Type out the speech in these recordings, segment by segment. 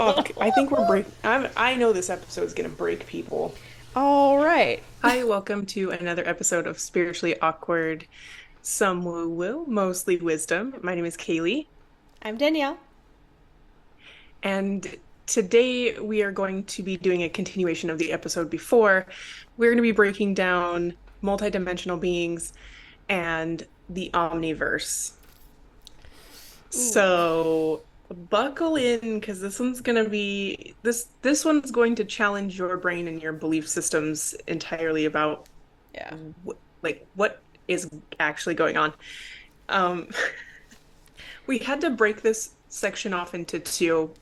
Fuck, I think we're I know this episode's gonna break people. All right. Hi, welcome to another episode of Spiritually Awkward, Some Woo Woo, Mostly Wisdom. My name is Kaley, I'm Danielle. and today we are going to be doing a continuation of the episode before. We're going to be breaking down multidimensional beings and the Omniverse. Ooh. So buckle in because this one's going to challenge your brain and your belief systems entirely about Yeah. what is actually going on. Um, we had to break this section off into two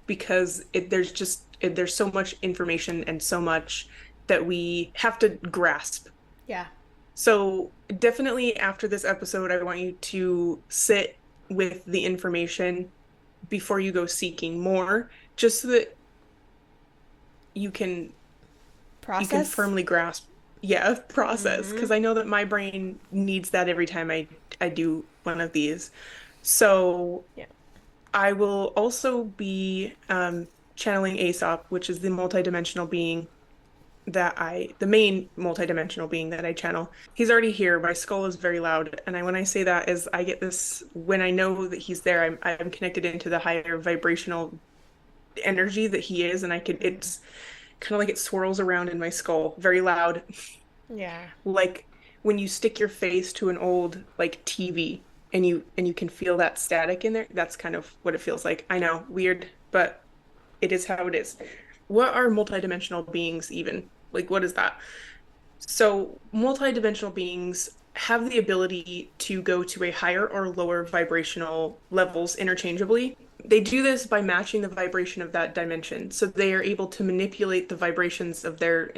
because there's so much information and so much that we have to grasp. Yeah. So definitely after this episode, I want you to sit with the information before you go seeking more, just so that you can Process? firmly grasp, yeah, process. Mm-hmm. Because I know that my brain needs that every time I do one of these. So Yeah. I will also be channeling Aesop, which is the main multidimensional being that I channel. He's already here. My skull is very loud, and when I say that is I get this when I know that he's there. I'm connected into the higher vibrational energy that he is, and it's kind of like it swirls around in my skull, very loud, Yeah. like when you stick your face to an old like TV and you can feel that static in there. That's kind of what it feels like. I know, weird, but it is how it is. What are multidimensional beings even? Like, what is that? So, multidimensional beings have the ability to go to a higher or lower vibrational levels interchangeably. They do this by matching the vibration of that dimension. So they are able to manipulate the vibrations of their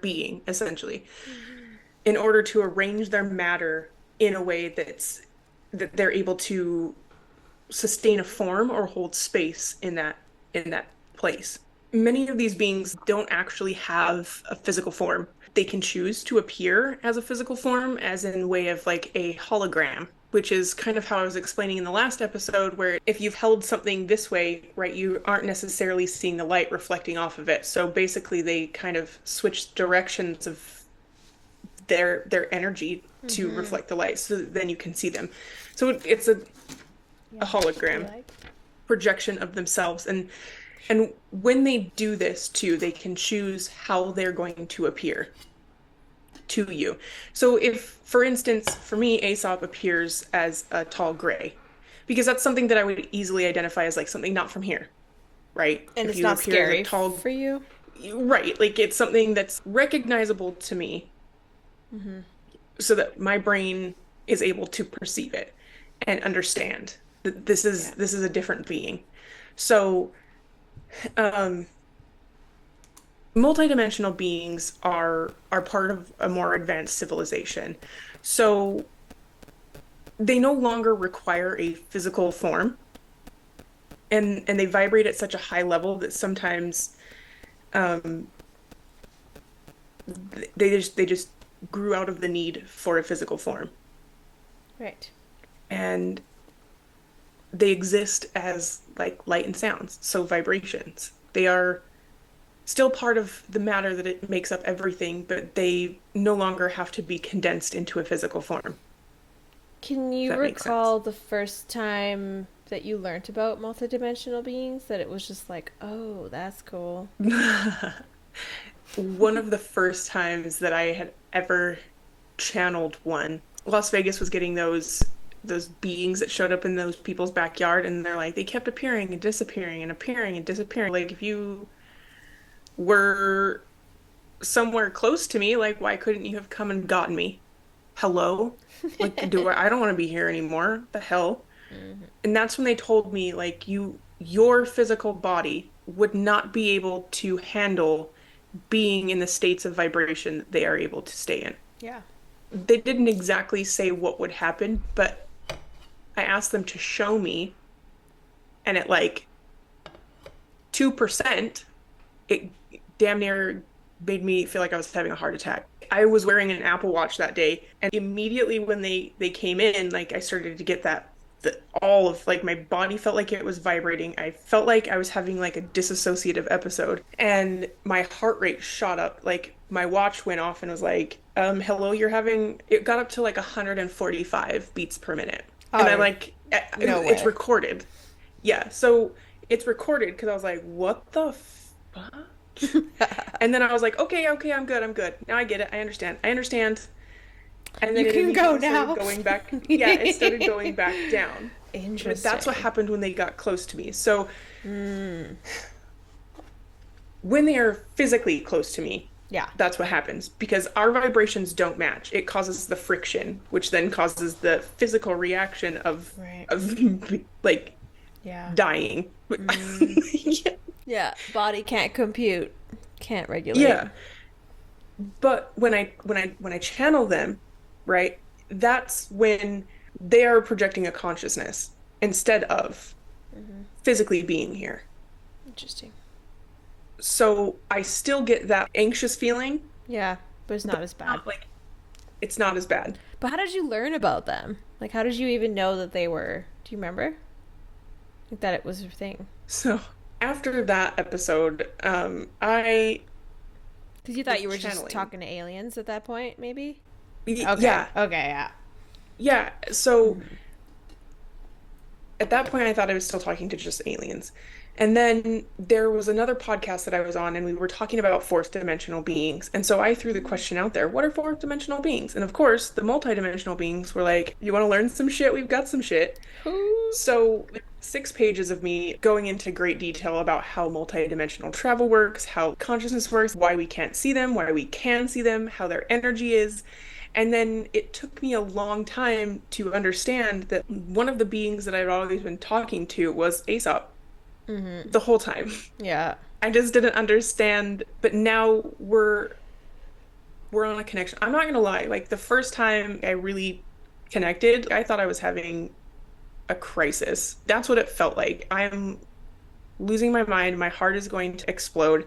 being, essentially, Mm-hmm. in order to arrange their matter in a way that they're able to sustain a form or hold space in that place. Many of these beings don't actually have a physical form. They can choose to appear as a physical form, as in way of like a hologram, which is kind of how I was explaining in the last episode, where if you've held something this way, right, you aren't necessarily seeing the light reflecting off of it. So basically, they kind of switch directions of their energy to Mm-hmm. reflect the light, so that then you can see them. So it's a Yeah. I hologram like. projection of themselves, and when they do this too, they can choose how they're going to appear to you. So if, for instance, for me, Aesop appears as a tall gray, because that's something that I would easily identify as like something not from here, right? And If it's you not appear as a scary tall, for you? right, like it's something that's recognizable to me Mm-hmm. so that my brain is able to perceive it and understand that this is Yeah. this is a different being. So, um, multidimensional beings are part of a more advanced civilization. So they no longer require a physical form, and they vibrate at such a high level that sometimes um they just grew out of the need for a physical form. Right. And they exist as like light and sounds, so vibrations. They are still part of the matter that it makes up everything, but they no longer have to be condensed into a physical form, Can if you that makes sense. recall the first time that you learned about multidimensional beings? That it was just like, oh, that's cool. One of the first times that I had ever channeled one, Las Vegas was getting those beings that showed up in those people's backyard, and they're like they kept appearing and disappearing and appearing and disappearing. Like if you were somewhere close to me, like why couldn't you have come and gotten me? Hello? Like I don't want to be here anymore. The hell? Mm-hmm. And that's when they told me like your physical body would not be able to handle being in the states of vibration that they are able to stay in. Yeah. They didn't exactly say what would happen, but I asked them to show me, and at like 2%, it damn near made me feel like I was having a heart attack. I was wearing an Apple Watch that day, and immediately when they came in, like I started to get that all of like my body felt like it was vibrating. I felt like I was having like a dissociative episode, and my heart rate shot up. Like my watch went off and was like, hello, you're having, it got up to like 145 beats per minute. And I Oh, like, no it's way. recorded. Yeah. So it's recorded because I was like, what the fuck? And then I was like, okay, okay, I'm good. I'm good. Now I get it. I understand. I understand. And You then it can go immediately started now. going back. Yeah, it started going back down. But that's what Interesting. happened when they got close to me. So Mm, when they are physically close to me, yeah. that's what happens because our vibrations don't match. It causes the friction, which then causes the physical reaction Right. of like Yeah. dying. Mm, yeah. Body can't compute. Can't regulate. Yeah. But when I channel them, right, that's when they are projecting a consciousness instead of Hmm. physically being here. Interesting. So I still get that anxious feeling, Yeah, but it's but not as bad. not like it's not as bad. But how did you learn about them? Like, how did you even know that they were? Do you remember? Like that it was a thing? So after that episode, I Because you thought was you were just channeling. talking to aliens at that point, maybe? Okay. Yeah, Okay. Yeah. yeah. So Hmm. at that point, I thought I was still talking to just aliens. And then there was another podcast that I was on, and we were talking about fourth dimensional beings. And so I threw the question out there, what are fourth dimensional beings? And of course, the multidimensional beings were like, you want to learn some shit? We've got some shit. Who? So 6 pages of me going into great detail about how multidimensional travel works, how consciousness works, why we can't see them, why we can see them, how their energy is. And then it took me a long time to understand that one of the beings that I've always been talking to was Aesop Mm-hmm. the whole time. Yeah. I just didn't understand, but now we're on a connection. I'm not gonna lie, like the first time I really connected, I thought I was having a crisis. That's what it felt like. I'm losing my mind. My heart is going to explode.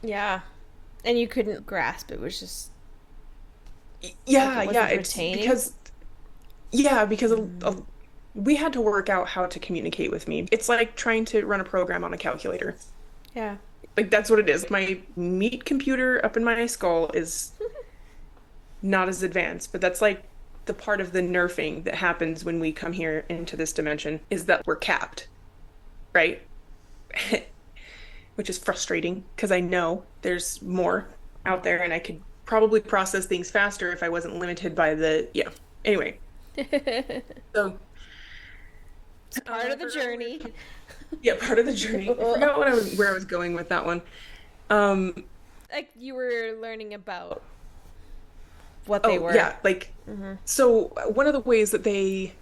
Yeah. And you couldn't grasp it. Was just like Yeah, it yeah, wasn't it's retaining. because yeah, because Mm. we had to work out how to communicate with me. It's like trying to run a program on a calculator. Yeah. Like that's what it is. My meat computer up in my skull is not as advanced, but that's like the part of the nerfing that happens when we come here into this dimension is that we're capped, right? Which is frustrating because I know there's more out there and I could probably process things faster if I wasn't limited by the, yeah. Anyway, It's so part I of the forgot what we were journey. talking. Yeah, part of the journey. I forgot what I was where I was going with that one. Um, Like you were learning about what they oh were. yeah, like Mm-hmm. so one of the ways that they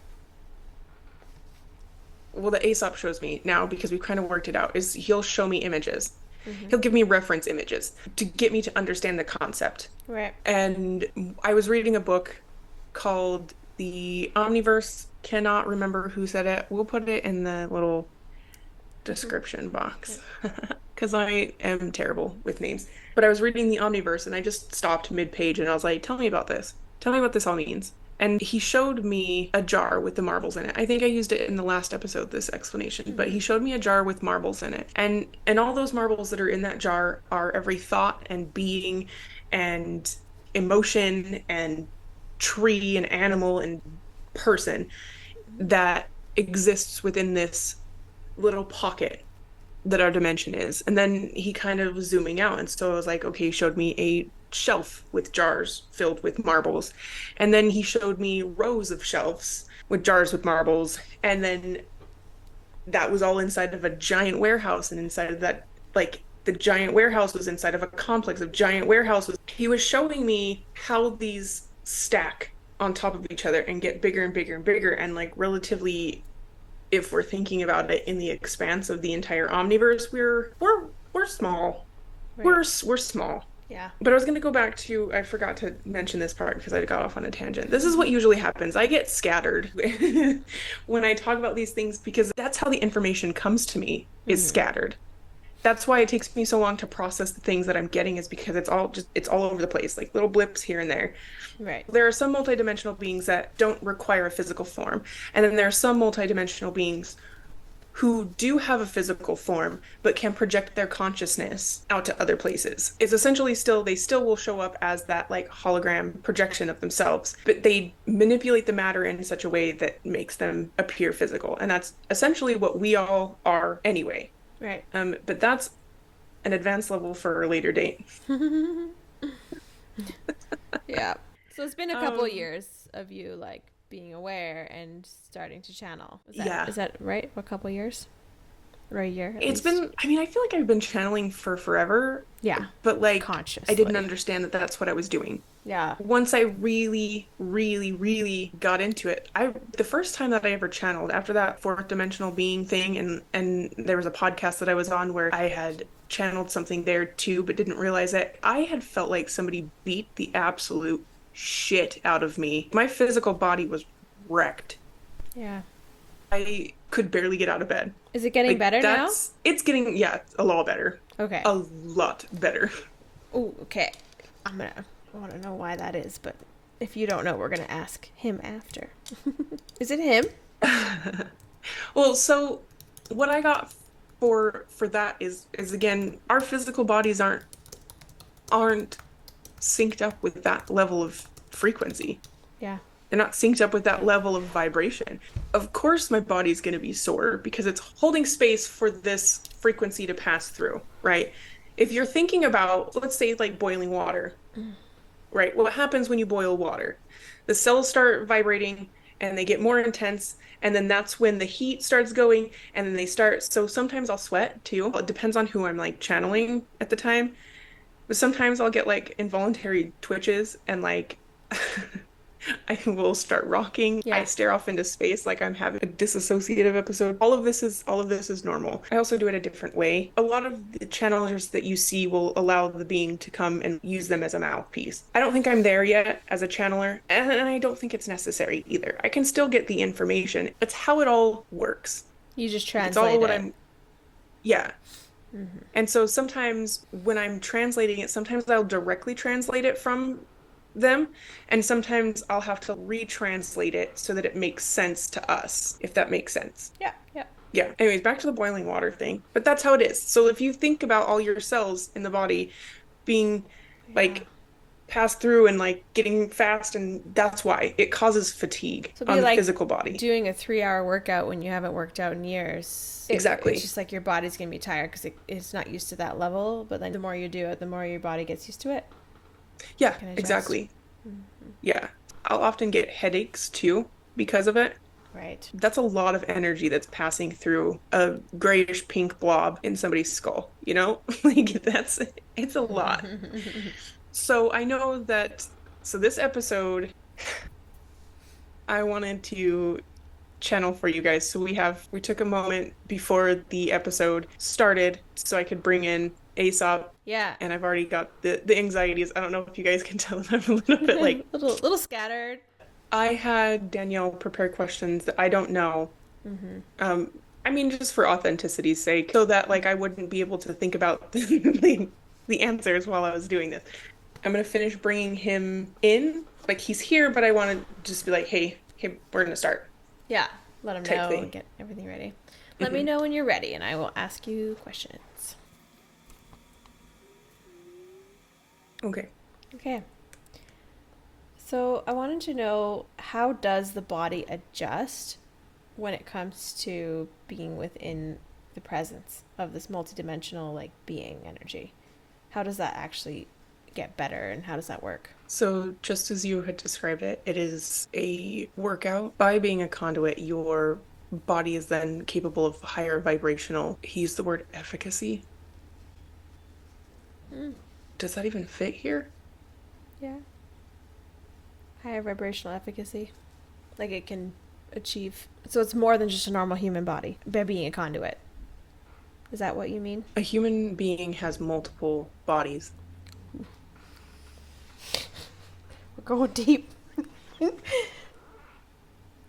well, the Aesop shows me now because we've kind of worked it out is he'll show me images. Mm-hmm. He'll give me reference images to get me to understand the concept. Right. And I was reading a book called The Omniverse. Cannot remember who said it. We'll put it in the little Mm-hmm. description Okay. box because I am terrible with names. But I was reading The Omniverse and I just stopped mid-page and I was like, tell me about this. Tell me what this all means. And he showed me a jar with the marbles in it. I think I used it in the last episode, this explanation, but Mm-hmm. he showed me a jar with marbles in it. And all those marbles that are in that jar are every thought and being and emotion and tree and animal and person that exists within this little pocket that our dimension is. And then he kind of was zooming out. And so I was like, okay, he showed me a shelf with jars filled with marbles. And then he showed me rows of shelves with jars with marbles. And then that was all inside of a giant warehouse. And inside of that, like the giant warehouse was inside of a complex of giant warehouses. He was showing me how these stack on top of each other and get bigger and bigger and bigger and like relatively if we're thinking about it in the expanse of the entire omniverse, we're small. Right. We're small. Yeah. But I was going to go back to I forgot to mention this part because I got off on a tangent. This is Mm-hmm. what usually happens. I get scattered when I talk about these things because that's how the information comes to me is Mm-hmm. scattered. That's why it takes me so long to process the things that I'm getting is because it's all over the place, like little blips here and there. Right. There are some multidimensional beings that don't require a physical form, and then there are some multidimensional beings who do have a physical form but can project their consciousness out to other places. It's essentially still they still will show up as that like hologram projection of themselves, but they manipulate the matter in such a way that makes them appear physical. And that's essentially what we all are anyway. Right. But that's an advanced level for a later date. Yeah. So it's been a couple Um, years of you like being aware and starting to channel. yeah. Is that right? A couple years? Or a year at It's least? been, I mean, I feel like I've been channeling for forever, Yeah. but like I didn't Consciously. understand that that's what I was doing. Yeah. Once I really, really, really got into it, I the first time that I ever channeled after that fourth dimensional being thing, and there was a podcast that I was on where I had channeled something there too, but didn't realize it. I had felt like somebody beat the absolute shit out of me. My physical body was wrecked. Yeah. I could barely get out of bed. Is it getting Like better now? it's getting, yeah, a lot better. Okay. A lot better. Oh, okay. I want to know why that is, but if you don't know, we're going to ask him after. Is it him? Well, so what I got for that is again, our physical bodies aren't synced up with that level of frequency. Yeah. They're not synced up with that level of vibration. Of course, my body's going to be sore because it's holding space for this frequency to pass through, right? If you're thinking about, let's say, like boiling water, right? What happens when you boil water? The cells start vibrating and they get more intense. And then that's when the heat starts going and then they start. So sometimes I'll sweat too. It depends on who I'm like channeling at the time. But sometimes I'll get like involuntary twitches and like I will start rocking. I Yeah. stare off into space like I'm having a disassociative episode. All of this is normal. I also do it a different way. A lot of the channelers that you see will allow the being to come and use them as a mouthpiece. I don't think I'm there yet as a channeler, and I don't think it's necessary either. I can still get the information. It's how it all works. You just It's all translate what it. I'm, yeah. And so sometimes when I'm translating it, sometimes I'll directly translate it from them, and sometimes I'll have to retranslate it so that it makes sense to us, if that makes sense. Yeah. Yeah. Yeah. Anyways, back to the boiling water thing. But that's how it is. So if you think about all your cells in the body being Yeah. like passed through and like getting fast, and that's why it causes fatigue So it'd on be the like physical body. doing a 3 hour workout when you haven't worked out in years. It's Exactly. just like your body's going to be tired because it's not used to that level. But then the more you do it, the more your body gets used to it. Yeah, Can adjust. exactly. Yeah. I'll often get headaches too because of it. Right. That's a lot of energy that's passing through a grayish pink blob in somebody's skull, you know? Like that's it's a lot. So I know that so this episode I wanted to channel for you guys. So we took a moment before the episode started so I could bring in Aesop, Yeah. and I've already got the anxieties. I don't know if you guys can tell that I'm a little bit like little scattered. I had Danielle prepare questions that I don't know. I mean, just for authenticity's sake, so that like I wouldn't be able to think about the answers while I was doing this. I'm gonna finish bringing him in, like he's here, but I want to just be like, hey, we're gonna start Yeah. Let them type know and thing. get everything ready. Let me Hmm. know when you're ready, and I will ask you questions. Okay. Okay. So I wanted to know, how does the body adjust when it comes to being within the presence of this multidimensional like being energy? How does that actually get better, and how does that work? So just as you had described it, it is a workout. By being a conduit, your body is then capable of higher vibrational, he used the word efficacy. Mm, Does that even fit here? yeah. Higher vibrational efficacy. Like it can achieve. So it's more than just a normal human body by being a conduit. Is that what you mean? A human being has multiple bodies. We're going deep.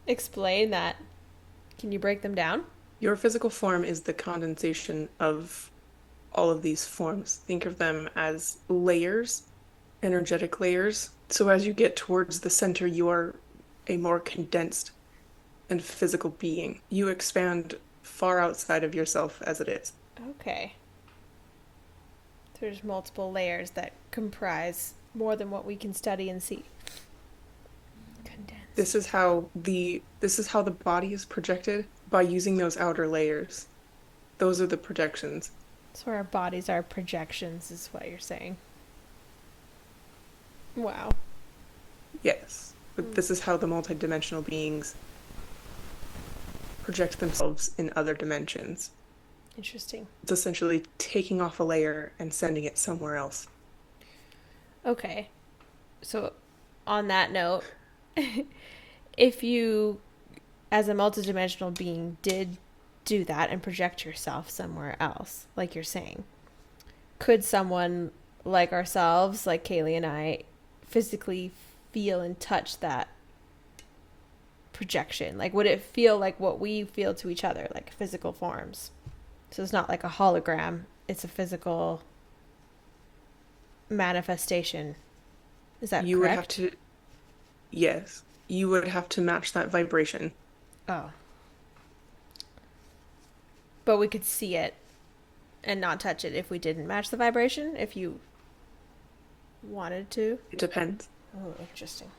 Explain that. Can you break them down? Your physical form is the condensation of all of these forms. Think of them as layers, energetic layers. So as you get towards the center, you are a more condensed and physical being. You expand far outside of yourself as it is. Okay. So there's multiple layers that comprise more than what we can study and see. This Condensed. is how the body is projected by using those outer layers. Those are the projections. So our bodies are projections, is what you're saying. Wow. Yes. But Hmm. this is how the multidimensional beings project themselves in other dimensions. Interesting. It's essentially taking off a layer and sending it somewhere else. Okay. So, on that note, if you, as a multidimensional being, did do that and project yourself somewhere else, like you're saying, could someone like ourselves, like Kaley and I, physically feel and touch that projection? Like, would it feel like what we feel to each other, like physical forms? So it's not like a hologram, it's a physical manifestation. Is that You would have correct? to, yes, you would have to match that vibration. Oh. But we could see it and not touch it if we didn't match the vibration, if you wanted to. It depends. Oh, interesting.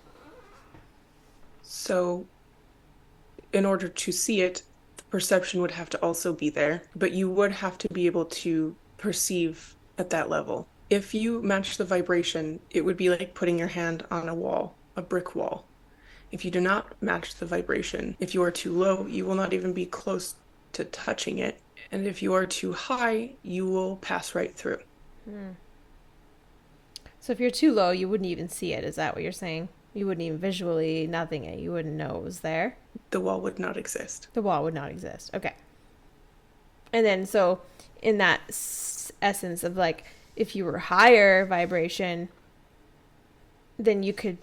So, in order to see it, the perception would have to also be there, but you would have to be able to perceive at that level. If you match the vibration, it would be like putting your hand on a wall, a brick wall. If you do not match the vibration, if you are too low, you will not even be close to touching it. And if you are too high, you will pass right through. Hmm. So if you're too low, you wouldn't even see it. Is that what you're saying? You wouldn't even visually, nothing, you wouldn't know it was there. The wall would not exist. The wall would not exist. Okay. And then, so in that essence of like, if you were higher vibration, then you could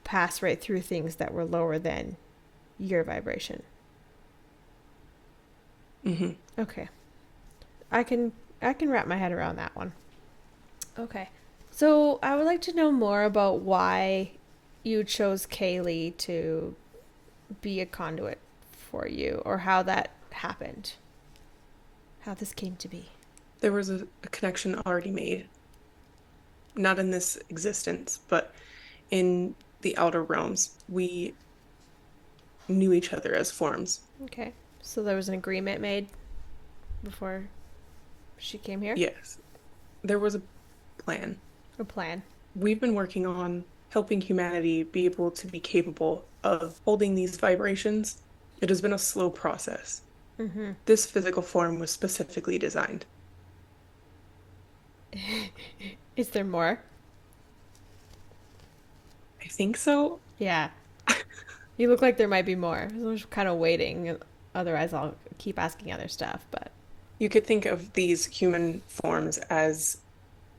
pass right through things that were lower than your vibration. Hmm. Okay. I can I can wrap my head around that one. Okay. So I would like to know more about why you chose Kaley to be a conduit for you, or how that happened. How this came to be. There was a connection already made, not in this existence, but in the outer realms. We knew each other as forms. Okay. So there was an agreement made before she came here? Yes, there was a plan. A plan. We've been working on helping humanity be able to be capable of holding these vibrations. It has been a slow process. Mm-hmm. This physical form was specifically designed. Is there more? I think so. Yeah. You look like there might be more. I was kind of waiting. Otherwise, I'll keep asking other stuff. But You could think of these human forms as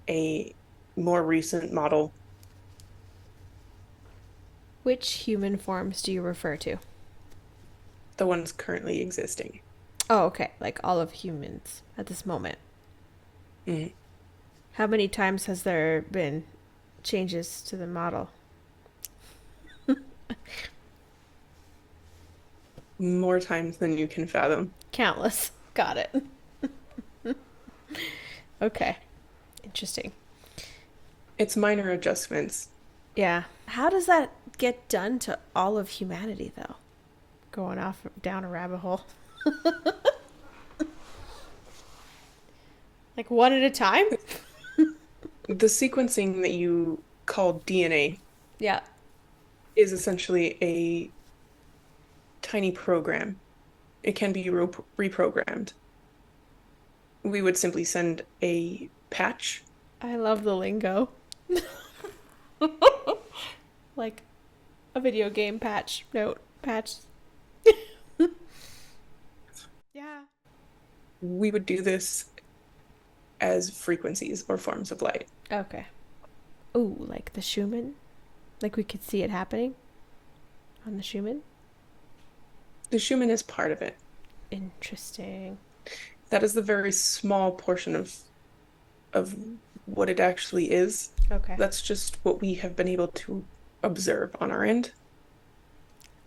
a more recent model. which human forms do you refer to? The ones currently existing. Oh, okay. Like all of humans at this moment. Mhm. How many times has there been changes to the model? More times than you can fathom. Countless. Got it. Okay. Interesting. It's minor adjustments. Yeah. How does that get done to all of humanity, though? Going off down a rabbit hole. Like one at a time? The sequencing that you call DNA Yeah. is essentially a tiny program. It can be reprogrammed. We would simply send a patch. I love the lingo. Like a video game patch. Note. Patch. Yeah. We would do this as frequencies or forms of light. Okay. Ooh, like the Schumann? Like we could see it happening on the Schumann? The Schumann is part of it. Interesting. That is the very small portion of of what it actually is. Okay. That's just what we have been able to observe on our end.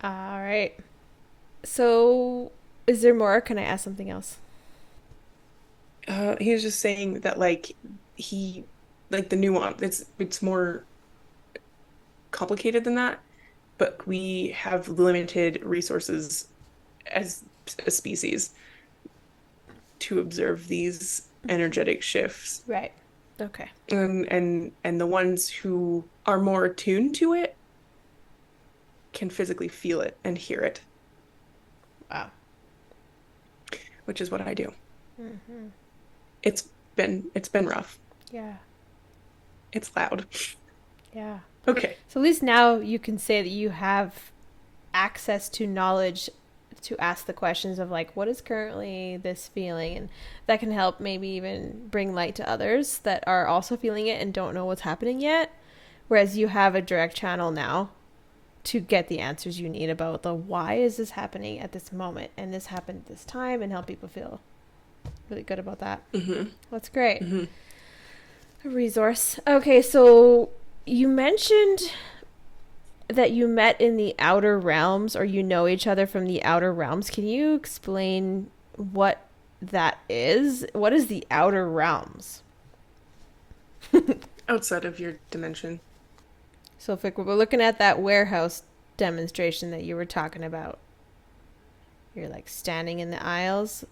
All right. So, is there more? Or can I ask something else? He was just saying that he like the nuance, it's more complicated than that, but we have limited resources as a species to observe these energetic shifts. Right. Okay. And the ones who are more attuned to it can physically feel it and hear it, Wow. which is what I do. Hmm. It's been rough. Yeah. It's loud. Yeah. Okay. So at least now you can say that you have access to knowledge to ask the questions of like what is currently this feeling, and that can help maybe even bring light to others that are also feeling it and don't know what's happening yet, whereas you have a direct channel now to get the answers you need about the why is this happening at this moment and this happened at this time, and help people feel really good about that. Hmm. That's great. Hmm. A resource. Okay, so you mentioned that you met in the outer realms, or you know each other from the outer realms. Can you explain what that is? What is the outer realms? Outside of your dimension. So if we're looking at that warehouse demonstration that you were talking about, you're like standing in the aisles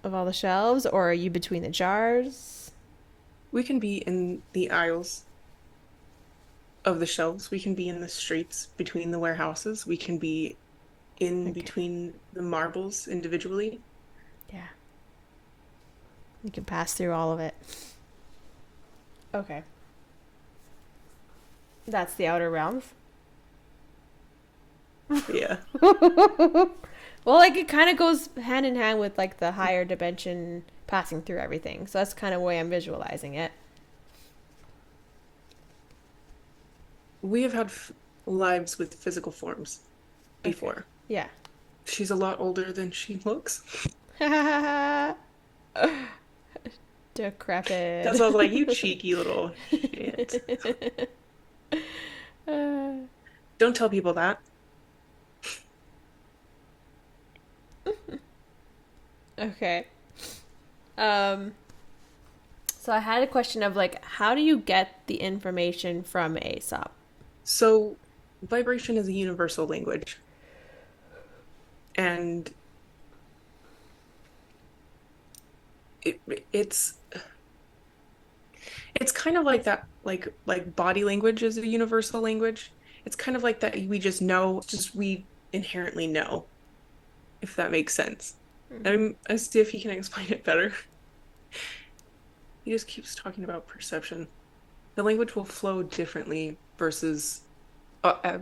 of all the shelves, or are you between the jars? We can be in the aisles of the shelves. We can be in the streets between the warehouses. We can be in Okay. between the marbles individually. Yeah. You can pass through all of it. Okay. That's the outer realms. Yeah. Well, like it kind of goes hand in hand with like the higher dimension passing through everything. So that's kind of the way I'm visualizing it. We have had lives with physical forms Okay. before. Yeah. She's a lot older than she looks. That's Decrepit. why I was like, you cheeky little shit. Don't tell people that. Okay. Um. So I had a question of like, how do you get the information from Aesop? So, vibration is a universal language, and it, it's it's kind of like that, like body language is a universal language. It's kind of like that we just know, just we inherently know, if that makes sense. Mm-hmm. I see if he can explain it better. He just keeps talking about perception. The language will flow differently versus at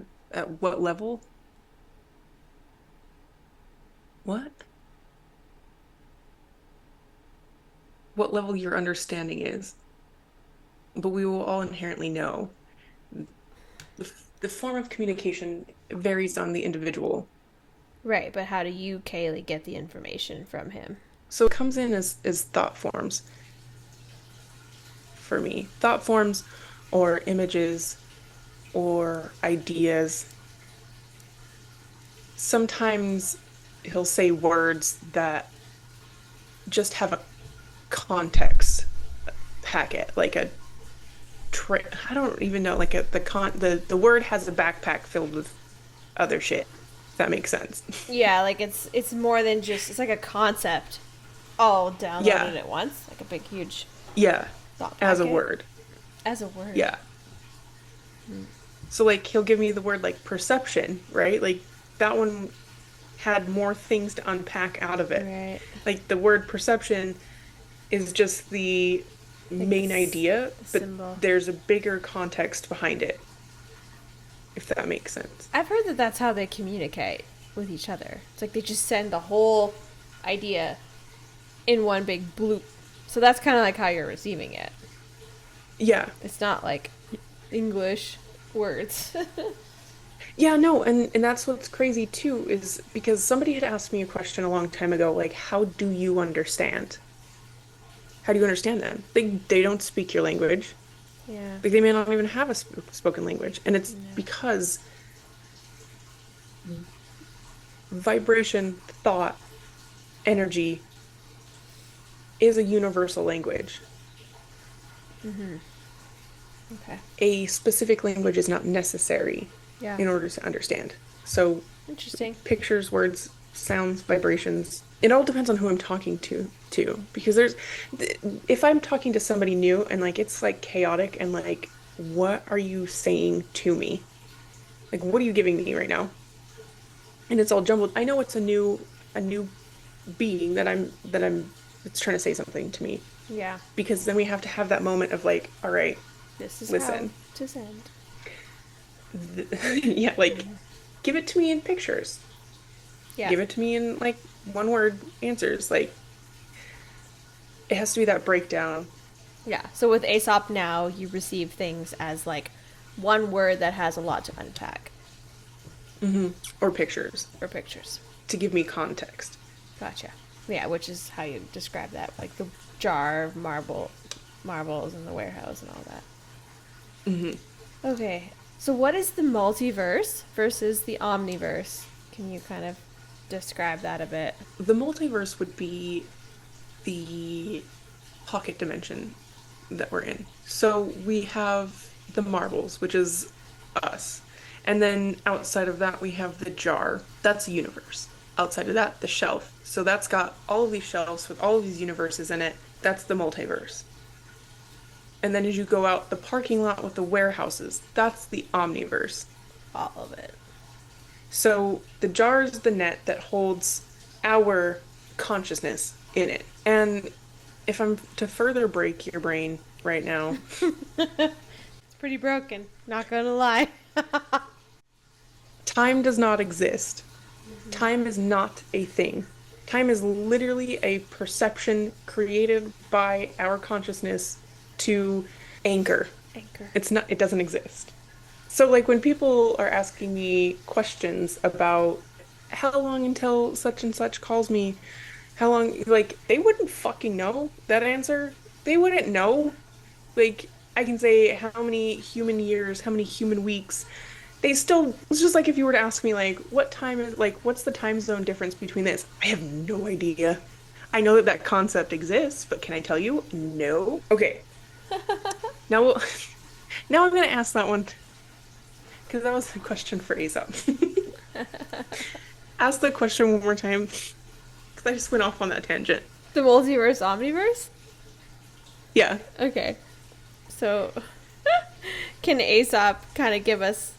what level? What? What level your understanding is. But we will all inherently know. The form of communication varies on the individual. Right, but how do you, Kaylee, get the information from him? So it comes in as thought forms for me. Thought forms or images or ideas. Sometimes he'll say words that just have a context packet, like a I don't even know, like the word has a backpack filled with other shit. If that makes sense. Yeah, like it's more than just it's like a concept all Yeah. downloaded at once, like a big huge Yeah. thought As a packet word. as a word. Yeah. So like he'll give me the word like perception, right? Like that one had more things to unpack out of it. Right. Like the word perception is just the Like main idea, the but symbol. there's a bigger context behind it, if that makes sense. I've heard that that's how they communicate with each other. It's like they just send the whole idea in one big bloop. So that's kind of like how you're receiving it. Yeah. It's not like English words. Yeah, no, and that's what's crazy too, is because somebody had asked me a question a long time ago, like, how do you understand? How do you understand them? They don't speak your language. Yeah. Like they may not even have a spoken language, and it's No. because vibration, thought, energy is a universal language. Mm-hmm. Okay. A specific language is not necessary Yeah. in order to understand. So Interesting. pictures, words, sounds, vibrations, it all depends on who I'm talking to too. Because if I'm talking to somebody new and like it's like chaotic and like, what are you saying to me? Like, what are you giving me right now? And it's all jumbled. I know it's a new being that's trying to say something to me. Yeah. Because then we have to have that moment of like, all right, This is how listen. to send. Yeah, like Mm-hmm. give it to me in pictures. Yeah. Give it to me in like one word answers. Like it has to be that breakdown. Yeah. So with Aesop now, you receive things as like one word that has a lot to unpack Or pictures or pictures. to give me context. Gotcha. Yeah, which is how you describe that, like the jar of marbles in the warehouse and all that. Okay. So what is the multiverse versus the omniverse? Can you kind of describe that a bit? The multiverse would be the pocket dimension that we're in. So we have the marbles, which is us. And then outside of that, we have the jar. That's the universe. Outside of that, the shelf. So that's got all of these shelves with all of these universes in it. That's the multiverse. And then as you go out the parking lot with the warehouses, that's the omniverse. All of it. So the jar is the net that holds our consciousness in it. And if I'm to further break your brain right now, It's pretty broken, not gonna lie. time does not exist. Time is not a thing. Time is literally a perception created by our consciousness to anchor. Anchor. It doesn't exist. So like when people are asking me questions about how long until such and such calls me, how long, like they wouldn't fucking know that answer. They wouldn't know. Like I can say how many human years, how many human weeks. They still, it's just like if you were to ask me like what time is like what's the time zone difference between this? I have no idea. I know that that concept exists, but can I tell you? No. Okay. Now we'll, now I'm gonna ask that one because that was a question for Aesop. Ask the question one more time because I just went off on that tangent. The multiverse, omniverse? Yeah. Okay. So, can Aesop kind of give us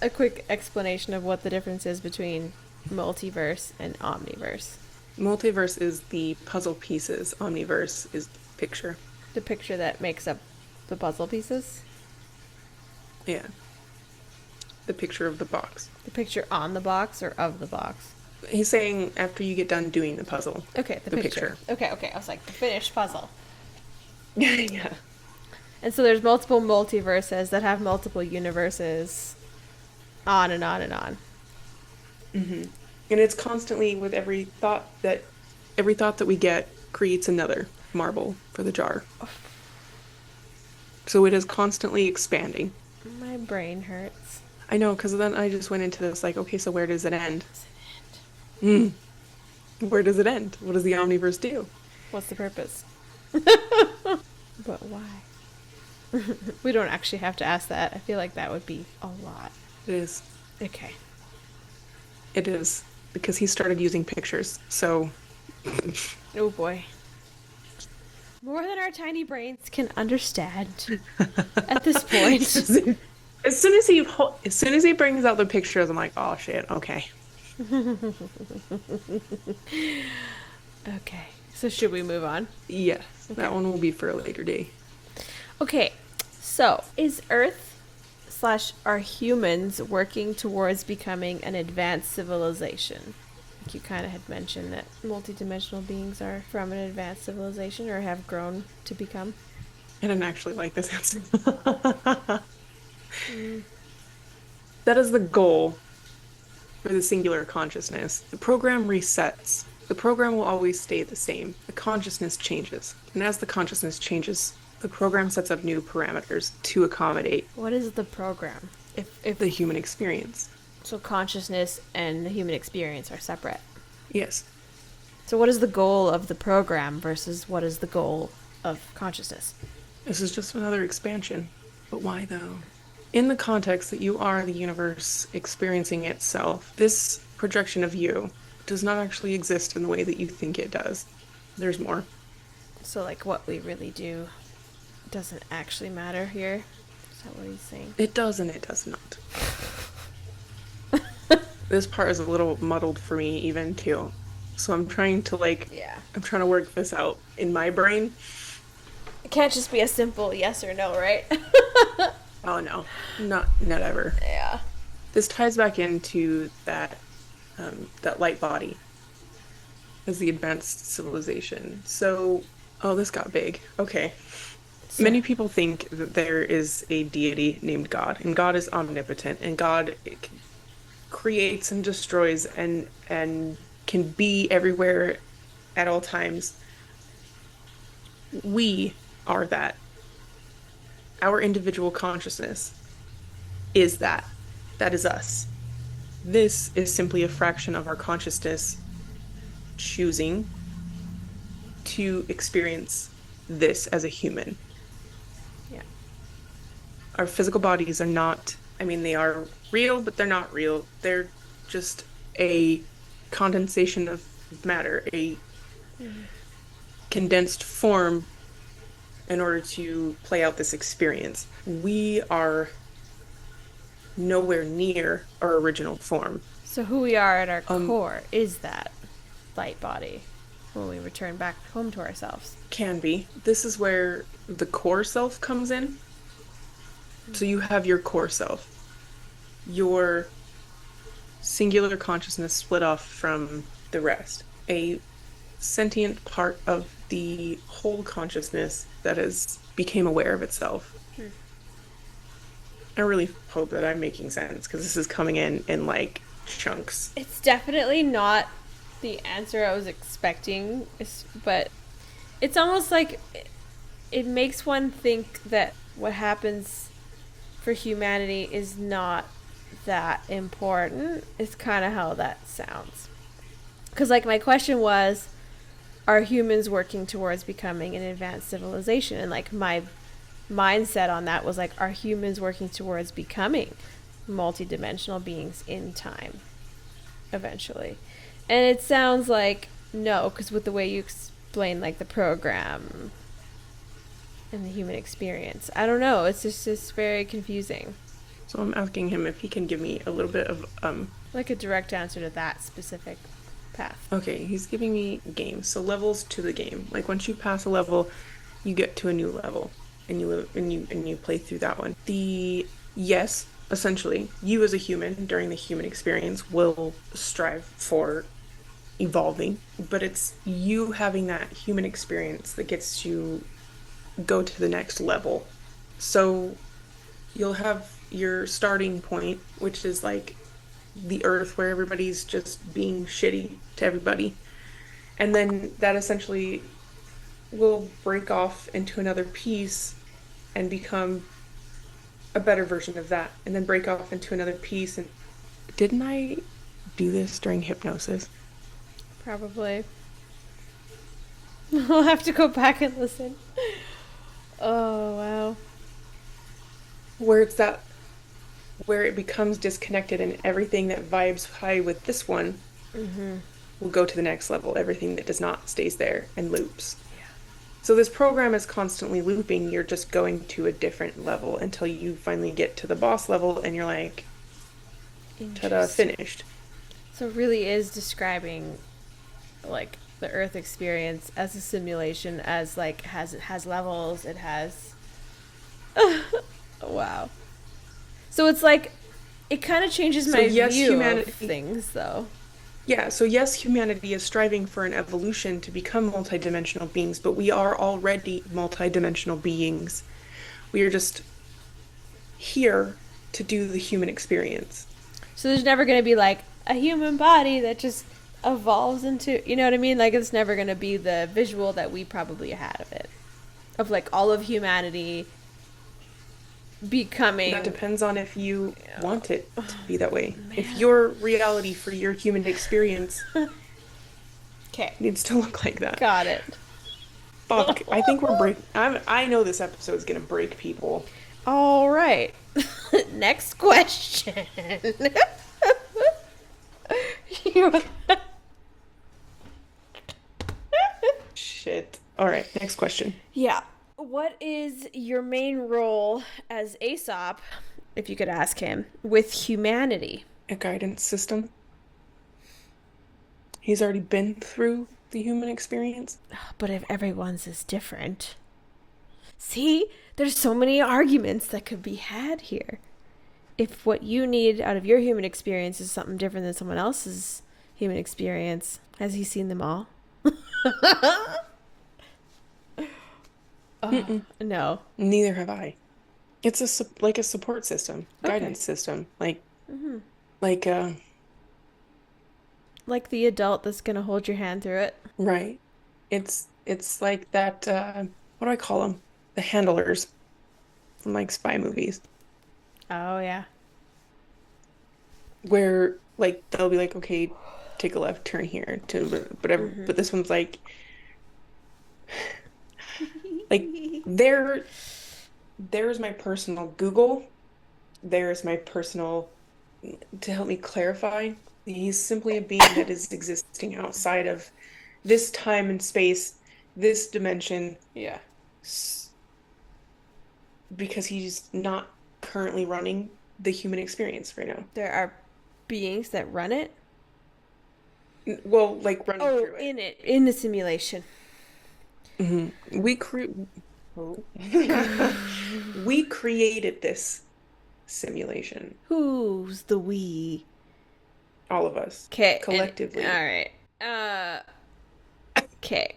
a quick explanation of what the difference is between multiverse and omniverse? Multiverse is the puzzle pieces. Omniverse is the picture. The picture that makes up the puzzle pieces? Yeah. The picture of the box. The picture on the box or of the box? He's saying after you get done doing the puzzle. Okay, the picture. Okay, okay. I was like, the finished puzzle. Yeah. And so there's multiple multiverses that have multiple universes, on and on and on. And it's constantly with every thought that we get creates another marble for the jar. So it is constantly expanding. My brain hurts. I know, because then I just went into this like, okay, so where does it end? Does it end? Where does it end? What does the omniverse do? What's the purpose? But why? We don't actually have to ask that. I feel like that would be a lot. It is. Okay. It is. Because he started using pictures. So Oh boy. More than our tiny brains can understand at this point. as soon as he brings out the pictures, I'm like, oh shit, okay. Okay. So should we move on? Yes, Okay. that one will be for a later day. Okay. So is Earth / are humans working towards becoming an advanced civilization? Like you kind of had mentioned that multidimensional beings are from an advanced civilization or have grown to become. I didn't actually like this answer. That is the goal for the singular consciousness. The program resets The program will always stay the same. The consciousness changes. And as the consciousness changes, the program sets up new parameters to accommodate What is the program? If the human experience. so, consciousness and the human experience are separate. Yes. So, what is the goal of the program versus what is the goal of consciousness? This is just another expansion. But why though? In the context that you are the universe experiencing itself, this projection of you does not actually exist in the way that you think it does. There's more. So, like, what we really do doesn't actually matter here? Is that what he's saying? It does and it does not. This part is a little muddled for me even too. So I'm trying to Yeah. I'm trying to work this out in my brain. It can't just be a simple yes or no, right? Oh no, not ever. Yeah. This ties back into that light body as the advanced civilization. So, oh, this got big. Okay. So, Many people think that there is a deity named God, and God is omnipotent, and God creates and destroys and can be everywhere at all times. We are that. Our individual consciousness is that. That is us. This is simply a fraction of our consciousness choosing to experience this as a human. yeah. Our physical bodies are not, I mean, they are real, but they're not real. They're just a condensation of matter, a condensed form in order to play out this experience. We are nowhere near our original form. So, who we are at our Um, core is that light body when we return back home to ourselves. Can be. This is where the core self comes in. So you have your core self, your singular consciousness split off from the rest, a sentient part of the whole consciousness that has became aware of itself. I really hope that I'm making sense because this is coming in like chunks. It's definitely not the answer I was expecting, but it's almost like it makes one think that what happens for humanity is not that important. It's kind of how that sounds. Because, like, my question was, are humans working towards becoming an advanced civilization? And, like, my mindset on that was, like, are humans working towards becoming multidimensional beings in time eventually? And it sounds like no, because with the way you explain, like, the program and the human experience, I don't know, it's just very confusing. So I'm asking him if he can give me a little bit of Like a direct answer to that specific path. okay, he's giving me games. So levels to the game. Like once you pass a level, you get to a new level and you play through that one. The yes, essentially, you as a human during the human experience will strive for evolving, but it's you having that human experience that gets you go to the next level. So you'll have your starting point, which is like the earth where everybody's just being shitty to everybody. And then that essentially will break off into another piece and become a better version of that. And then break off into another piece. And didn't I do this during hypnosis? Probably. I'll have to go back and listen. Oh, wow. Where it's that where it becomes disconnected and everything that vibes high with this one will go to the next level. Everything that does not stays there and loops. Yeah. So this program is constantly looping. You're just going to a different level until you finally get to the boss level and you're like, ta-da, finished. So it really is describing, like, the Earth experience as a simulation, as, like, it has levels, it has... Wow. So it's like, it kind of changes my view of things, though. Yeah, so yes, humanity is striving for an evolution to become multidimensional beings, but we are already multidimensional beings. We are just here to do the human experience. So there's never going to be, like, a human body that just evolves into, you know what I mean? Like, it's never going to be the visual that we probably had of it. Of, like, all of humanity That becoming... depends on if you want it Oh, to be that way. If man. your reality for your human experience Okay. needs to look like that. Got it. Fuck, I think we're break. I know this episode is gonna break people. All right. Next question. You- Shit. All right, next question. yeah. What is your main role as Aesop, if you could ask him, with humanity? A guidance system. He's already been through the human experience. But if everyone's is different. See, there's so many arguments that could be had here. If what you need out of your human experience is something different than someone else's human experience, has he seen them all? No. Neither have I. It's like a support system, Okay. guidance system, like Mm-hmm. like Like the adult that's gonna hold your hand through it. right. It's like that. What do I call them? The handlers from like spy movies, Oh yeah. where like they'll be like, okay, take a left turn here to whatever. Mm-hmm. But this one's like there's my personal Google. There's my personal to help me clarify. He's simply a being that is existing outside of this time and space, this dimension, Yeah. s- because he's not currently running the human experience right now. There are beings that run it. Well, like running Oh, through it. in it, in the simulation. We we created this simulation, Who's the we? all of us, Okay. collectively. All right. Okay.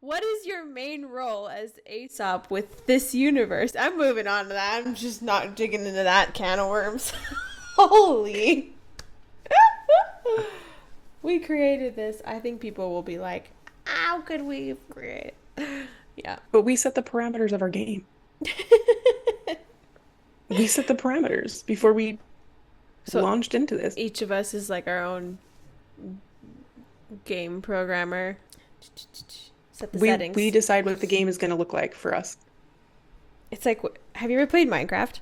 What is your main role as Aesop with this universe? I'm moving on to that. I'm just not digging into that can of worms. Holy. We created this. I think people will be like, how could we create? Yeah. But we set the parameters of our game. We set the parameters before we So launched into this. each of us is like our own game programmer. Set the settings. We decide what the game is going to look like for us. It's like, have you ever played Minecraft?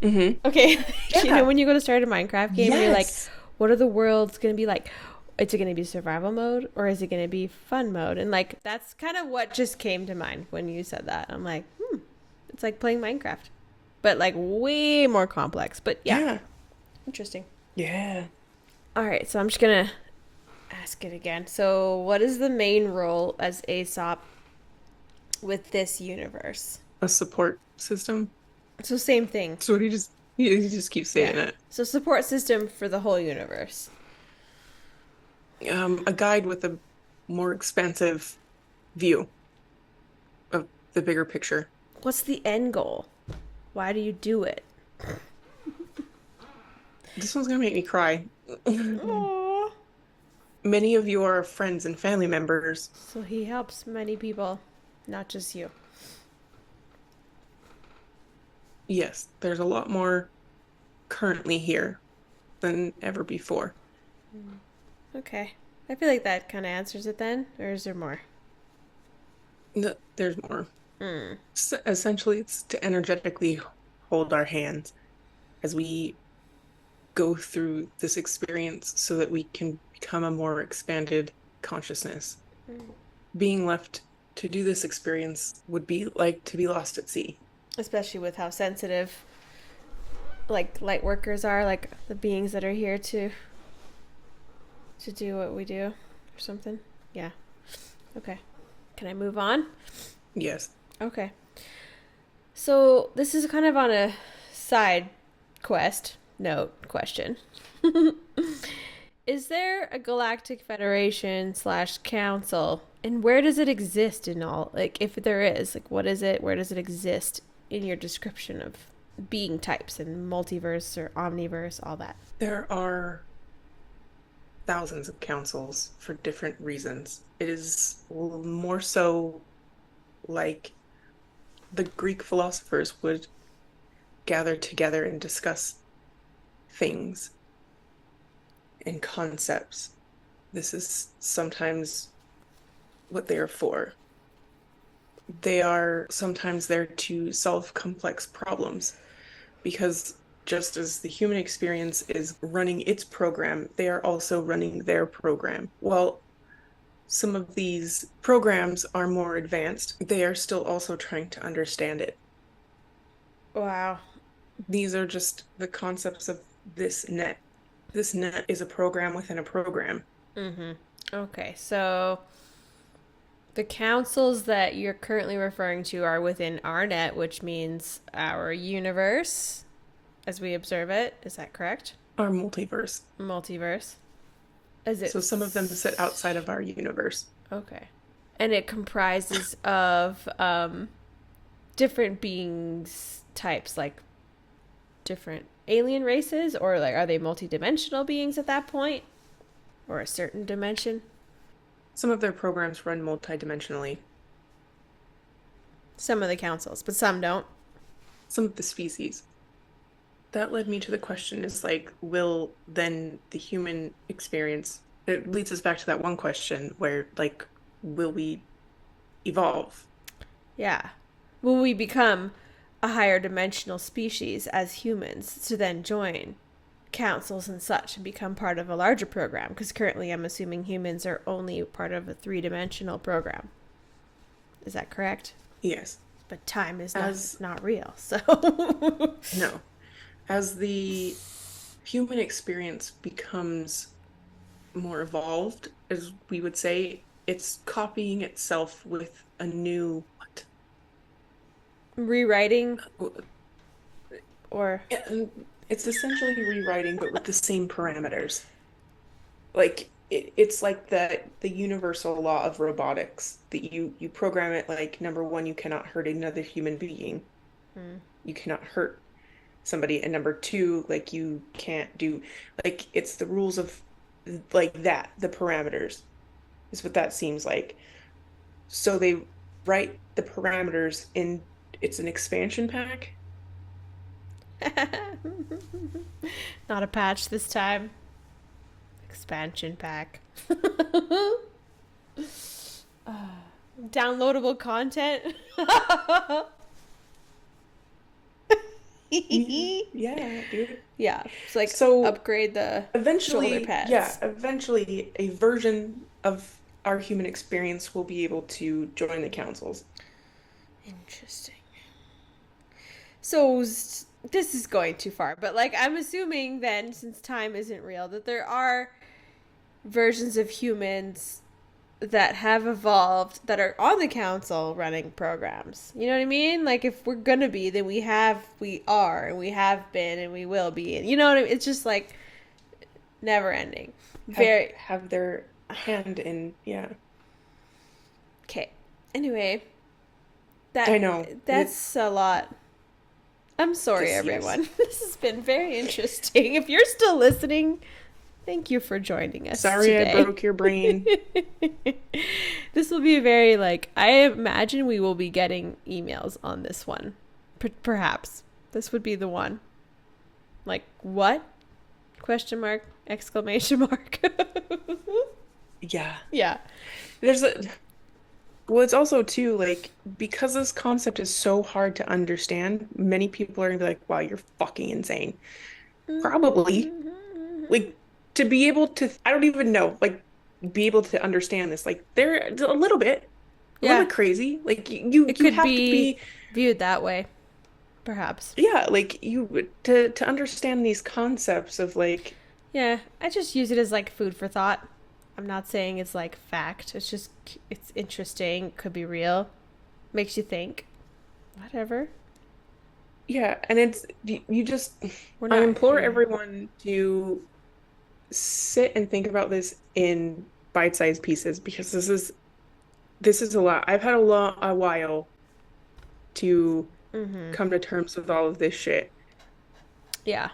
Mm-hmm. Okay. You Yeah. know when you go to start a Minecraft game and you're like, Yes. what are the worlds going to be like? Is it going to be survival mode or is it going to be fun mode? And like, that's kind of what just came to mind when you said that. I'm like, it's like playing Minecraft, but like way more complex. But yeah, Yeah. interesting. Yeah. All right. So I'm just going to ask it again. So what is the main role as Aesop with this universe? A support system. So same thing. So he just keeps saying Yeah. it. So support system for the whole universe. A guide with a more expansive view of the bigger picture. What's the end goal? Why do you do it? This one's gonna make me cry. Aww. Many of you are friends and family members. So he helps many people, not just you. Yes, there's a lot more currently here than ever before. Okay. I feel like that kind of answers it then, or is there more? There's more. Hmm. Essentially, it's to energetically hold our hands as we go through this experience so that we can become a more expanded consciousness. Being left to do this experience would be like to be lost at sea. Especially with how sensitive, like, light workers are, like the beings that are here to do what we do or something. Yeah. Okay. Can I move on? Yes. Okay. So this is kind of on a side question. Is there a galactic federation / council, and where does it exist in all? Like, if there is, like, what is it? Where does it exist in your description of being types and multiverse or omniverse, all that? There are thousands of councils for different reasons. It is more so like the Greek philosophers would gather together and discuss things and concepts. This is sometimes what they are for. They are sometimes there to solve complex problems because just as the human experience is running its program, they are also running their program. Well, some of these programs are more advanced, they are still also trying to understand it. Wow. These are just the concepts of this net. This net is a program within a program. Mm-hmm. Okay, so the councils that you're currently referring to are within our net, which means our universe as we observe it. Is that correct? Our multiverse. Multiverse. Is it? So some of them sit outside of our universe. Okay. And it comprises of different beings types, like different alien races, or like are they multidimensional beings at that point, or a certain dimension? Some of their programs run multidimensionally. Some of the councils, but some don't. Some of the species. That led me to the question is like, will then the human experience, it leads us back to that one question where, like, will we evolve? Yeah. Will we become a higher dimensional species as humans to then join councils and such and become part of a larger program? Because currently I'm assuming humans are only part of a three-dimensional program. Is that correct? Yes. But time is As, not real, so. no, as the human experience becomes more evolved, as we would say, it's copying itself with a new what? Rewriting or. Yeah, it's essentially rewriting, but with the same parameters. Like it's like the universal law of robotics that you program it like number one, you cannot hurt another human being. Hmm. You cannot hurt somebody, and number two, like you can't do like it's the rules of like that, the parameters is what that seems like. So they write the parameters in it's an expansion pack. Not a patch this time. Expansion pack. Downloadable content. Yeah, dude. Yeah, it's like So upgrade the shoulder eventually, yeah, pads. eventually a version of our human experience will be able to join the councils. Interesting. So this is going too far, but like I'm assuming then, since time isn't real, that there are versions of humans that have evolved that are on the council running programs. You know what I mean? Like if we're gonna be, then we are, and we have been, and we will be. And you know what I mean? It's just like never ending. Have Very have their hand in, yeah. okay. Anyway, I know. that's a lot. I'm sorry, Just yes. everyone. This has been very interesting. If you're still listening, thank you for joining us Sorry I today. broke your brain. This will be very like I imagine we will be getting emails on this one. Perhaps this would be the one. Like what? Question mark, exclamation mark. Yeah. Yeah. There's a well, it's also too like because this concept is so hard to understand, many people are gonna be like, wow, you're fucking insane. Probably. Like to be able to I don't even know, like be able to understand this. Like they're a little Yeah. bit crazy. Like you It you could have to be be viewed that way, perhaps. yeah, like you to understand these concepts of like Yeah, I just use it as like food for thought. I'm not saying it's like fact. It's just it's interesting, could be real, makes you think. Whatever. yeah, and it's you just We're I not implore here. everyone to sit and think about this in bite-sized pieces because this is a lot. I've had a while to Mhm. come to terms with all of this shit. Yeah.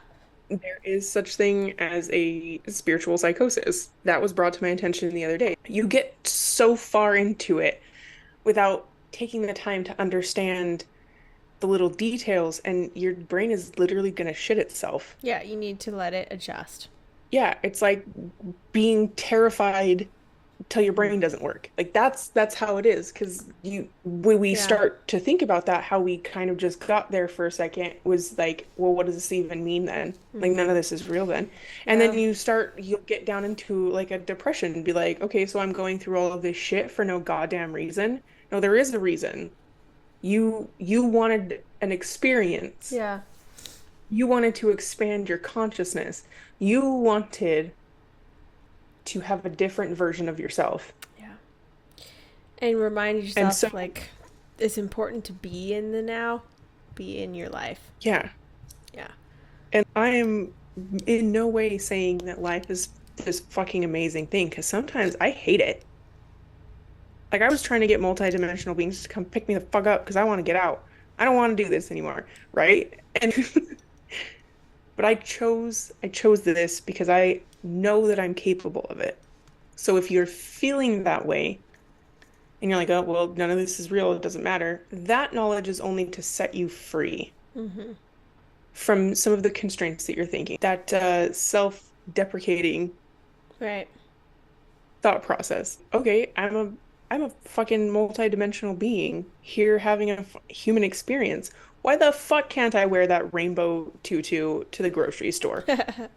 There is such thing as a spiritual psychosis. That was brought to my attention the other day. You get so far into it without taking the time to understand the little details, and your brain is literally going to shit itself. Yeah, you need to let it adjust. Yeah, it's like being terrified till your brain doesn't work. Like that's how it is. Because you when we Yeah. start to think about that, how we kind of just got there for a second was like, well, what does this even mean then? Like none of this is real then. And Yeah. then you'll get down into like a depression and be like, okay, so I'm going through all of this shit for no goddamn reason. No, there is a reason. You wanted an experience. Yeah. You wanted to expand your consciousness. You wanted to have a different version of yourself. Yeah. And remind And so, yourself, like, it's important to be in the now, be in your life. yeah. Yeah. And I am in no way saying that life is this fucking amazing thing, because sometimes I hate it. Like, I was trying to get multidimensional beings to come pick me the fuck up because I want to get out. I don't want to do this anymore, right? And but I chose this because I know that I'm capable of it. So if you're feeling that way and you're like, oh, well, none of this is real, it doesn't matter, that knowledge is only to set you free Mm-hmm. from some of the constraints that you're thinking. That self-deprecating Right. thought process. Okay, I'm a fucking multidimensional being here having a human experience. Why the fuck can't I wear that rainbow tutu to the grocery store?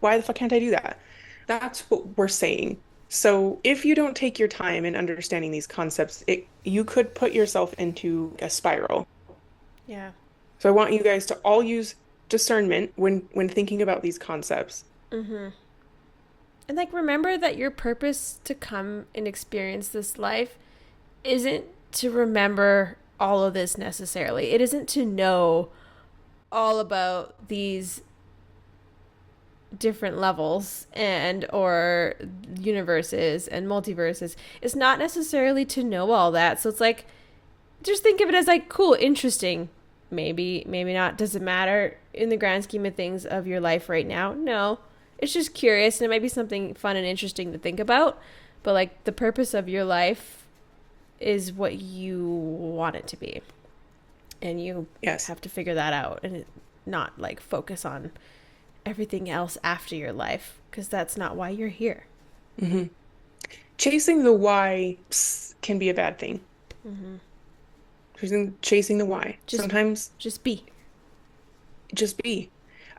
Why the fuck can't I do that? That's what we're saying. So if you don't take your time in understanding these concepts, you could put yourself into a spiral. Yeah. So I want you guys to all use discernment when thinking about these concepts. Mm-hmm. And, like, remember that your purpose to come and experience this life isn't to remember all of this necessarily. It isn't to know all about these different levels and or universes and multiverses. It's not necessarily to know all that. So it's like, just think of it as like, cool, interesting. Maybe, maybe not. Does it matter in the grand scheme of things of your life right now? No. It's just curious and it might be something fun and interesting to think about. But like the purpose of your life is what you want it to be. And you Yes. have to figure that out and not like focus on everything else after your life because that's not why you're here. Hmm. Chasing the why can be a bad thing. Mm-hmm. Chasing the why. Just, Sometimes just be. just be.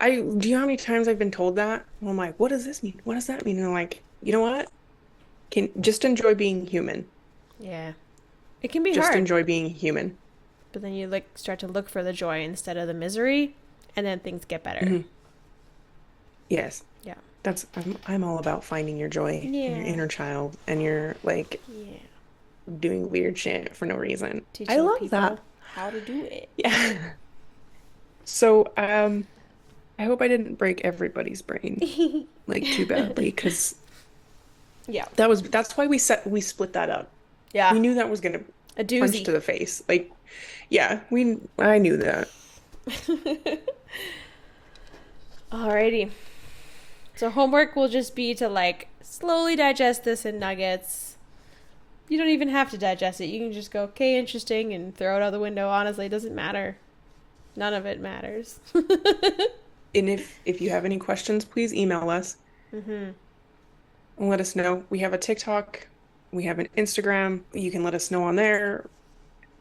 Do you know how many times I've been told that? Well, I'm like, what does this mean? What does that mean? And I'm like, you know what? Can just enjoy being human. Yeah, it can be Just hard, enjoy being human. but then you like start to look for the joy instead of the misery, and then things get better. Hmm. Yes. Yeah. I'm all about finding your joy in your Yeah. inner child, and you're like Yeah. doing weird shit for no reason. I Teaching love that. people how to do it. Yeah. So, I hope I didn't break everybody's brain like too badly, because Yeah. that's why we split that up. Yeah. We knew that was gonna A punch doozy. to the face. Like, yeah, I knew that. Alrighty. So homework will just be to like slowly digest this in nuggets. You don't even have to digest it. You can just go, okay, interesting, and throw it out the window. Honestly, it doesn't matter. None of it matters. And if you have any questions, please email us Mm-hmm. and let us know. We have a TikTok, we have an Instagram. You can let us know on there.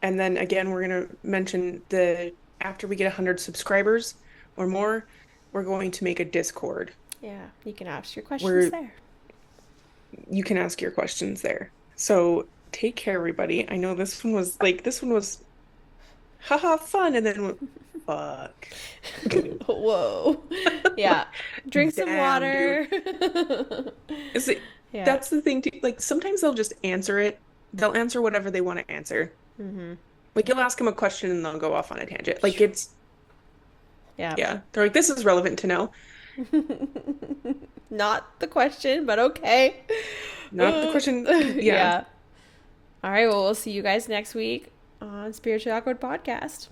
And then again, we're gonna mention the after we get 100 subscribers or more, we're going to make a Discord Yeah, you can ask your questions where there. you can ask your questions there. So take care, everybody. I know this one was haha fun, and then fuck. Whoa. Yeah. Drink some Damn, dude. water. Is it, Yeah. that's the thing too. Like sometimes they'll just answer it. They'll answer whatever they want to answer. Mm-hmm. Like you'll ask them a question and they'll go off on a tangent. Like it's Yeah. yeah. They're like, this is relevant to know. Not the question, but okay. Not the question. Yeah. Yeah. All right. Well, we'll see you guys next week on Spiritually Awkward Podcast.